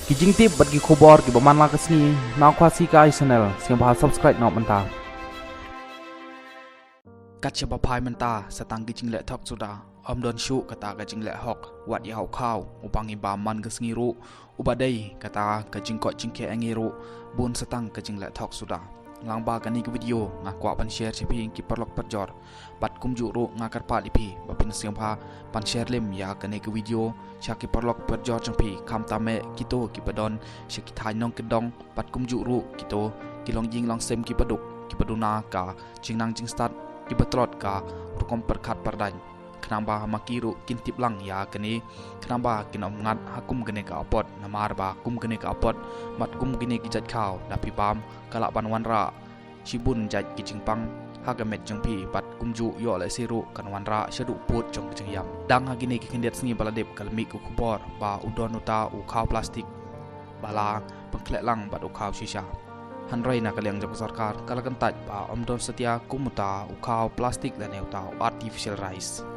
kijing tip bat gi khobor gi baman la kasni na khwasi kai channel siang bha subscribe no manta kat chaba phai manta satang gi jing le thok chuda om don shu kata ga jing le hok wat ya hau khau upangi ba man ga sngi ru ubadai kata ga jing ko jing ke angi ru bun satang ga jing le thok chuda lang ba kani ke video nga kwa pan share chipi ki perlok perjor bat kum ju ru nga kar pa lipi bapin siang bha pan share lem ya kani ke video cha ki perlok perjor changpi kham ta me kito ki padon she ki thai nong kedong bat kum ju ru kito ki long jing long sem ki paduk ki paduna ka jing nang jing start ki batrot ka rukom perkhat perdan kenamba makiru kin tip lang ya kani kenamba kin omngat hakum gene ka apot namar ba kum gene ka apot mat kum gene ki jat khaw dapi bam kala ban wanra chibun jat ki jingpang hagamet jangpi pat kumju yo le siru kan wanra shadu put jong jengyam dang hagine ki kendet sngi baladep kalmi ku kubor ba udon uta u khaw plastik bala pengklek lang bat u khaw shisha hanroi na kaliang jab sarkar kalakan taj ba omdon setia kumuta u khaw plastik dan euta artificial rice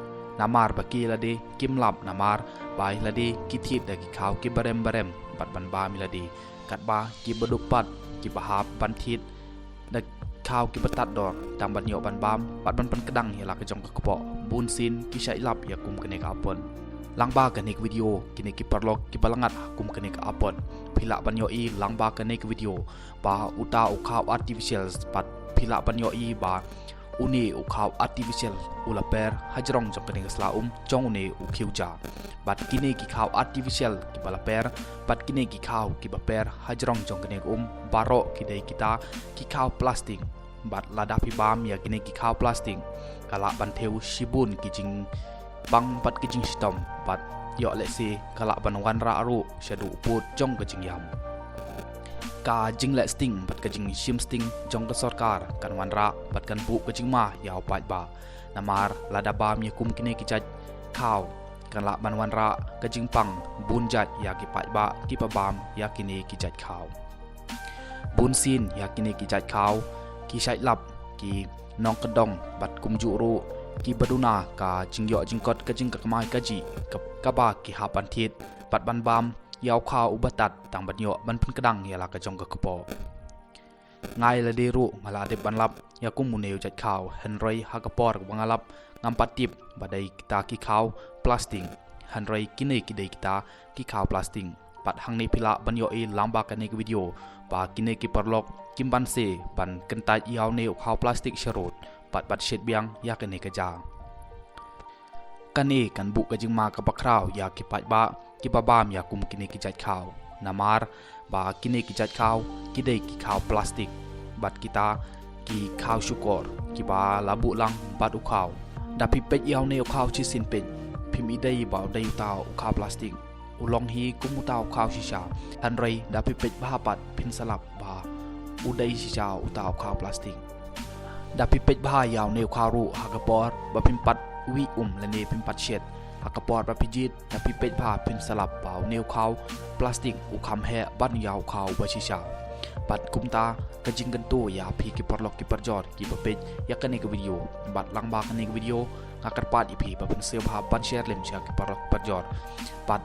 namar baki lade kimlap namar bai lade kithit dagi khaw ki barem bat ban ba milade kat ba ki beduk pat ki bahap ban thit dak khaw ki batat dor tam ban yo ban bam bat ban pan kedang ya la ke jong ka po bun sin ki sai lap ya kum kene ka pon lang ba kene video kini ki perlok ki balangat kum kene ka apon phila ban yo i lang ba kene video ba uta u khaw artificial pat phila ban yo i ba uni u khaw artificial ula per hajrong jong kene sla jong uni u khiuja bat kini ki khaw artificial ki bala per bat kini ki khaw ki ba per hajrong jong kene baro ki dei kita ki khaw plastik bat lada pi bam ya kini ki khaw plastik kala ban theu shibun ki jing bang pat ki jing stom bat yo le si kala ban wan ra ru shadu put jong ka jing yam ka jing le sting bat ka jing shim sting jong ka sarkar kan wan ra bat kan bu ka jing ma yaw pat ba namar lada bam ya kum kini ki jaj khaw kan la ban wan ra ka jing pang bun jat ya ki pat ba ki pa bam ya kini ki jaj khaw bun sin ya kini ki jaj khaw ki sai lap ki nong kedong bat kum ju ru ki baduna ka jingyo jingkot ka jing ka kamai ka ji ka ba ki hapan thit pat ban bam yaw khaw ubatat tang ban yo ban pun kedang ya la ka jong ka kpo ngai la de ru ngala de ban lap ya kum muneu jat khaw henroi ha ka por bangalap ngam patip badai kita ki khaw plastik henroi kine ki dei kita ki khaw plastik pat hang ni phila ban yo e lamba ka ne video ba kine ki perlok kim ban se ban kentai yaw ne khaw plastik sharot pat bat shet biang ya ka ne ka ja kane kan bu ka jing ma ka bakraw ya ki pat ba ki babam ya kum kine ki jat khaw namar ba kine ki jat khaw ki dei ki khaw plastik bat kita ki khaw shukor ki ba labu lang bat u khaw dapi pet yaw ne khaw chi sin pet phimi dei ba dei taw khaw plastik ulong hi kumutaw khaw shisha hanrei dapi pet ba pat pin salap ba udai shisha utaw khaw plastik dapi pet ba yaw ne khaw ru hagapor ba pin pat wi la ne pin pat shet hakapor ba pijit dapi pet ba pin salap ba ne khaw plastik u kham he ban yaw khaw ba shisha bat kumta ka jing kan tu ya phi ki perlok ki perjor ki bapet ya kan ke video bat lang ba kan ke video ngakar pat ipi ba pin sil ba ban share lem cha ki perlok perjor bat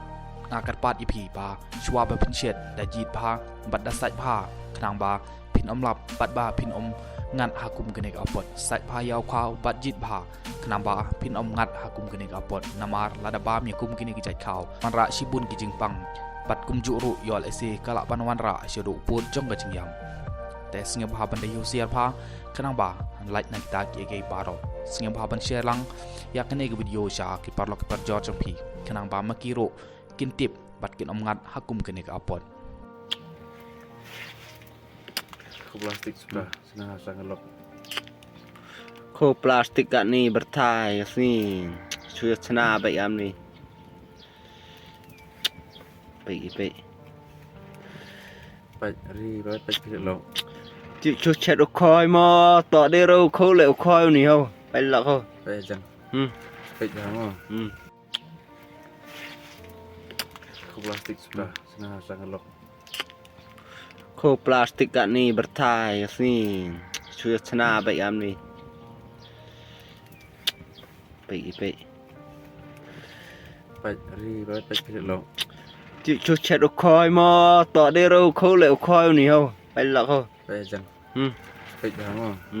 ngakar pat ipi ba chwa ba pin shet da jit ba bat da sai ba khnang ba pin omlap bat ba pin om ngat hakum kene ka apot sai ba yaw khaw bat jit ba khnang ba pin om ngat hakum kene ka apot namar lada ba mi kum kene ki jai khaw man ra shibun ki jing pang bat kum ju ru yol ese kala ban wan ra shadu put jong ga jing yam te singa ba ban de yu siar pha khnang ba like na kita ki ge baro singa ba ban share lang ya kene ge video sha ki parlok par jor jong phi khnang ba makiro kin tip bat kin om ngat hakum kene ka apot plastik sudah senang sangat lok khô plastic cả ni bật thai ni chưa chna vậy am ni bị baik ri baik pilih lok chịu cho chết được khói mà tỏ đi đâu khô lệ khói ni không phải là không baik jang baik jang plastik sudah senang sangat lok khô plastic cả ni bật thai ni chưa chna vậy am ni bị baik ri baik pilih lok chị cho chết được khói mà tỏ đây đâu khâu lệ khói này không phải là không bây giờ ừ bây giờ mà ừ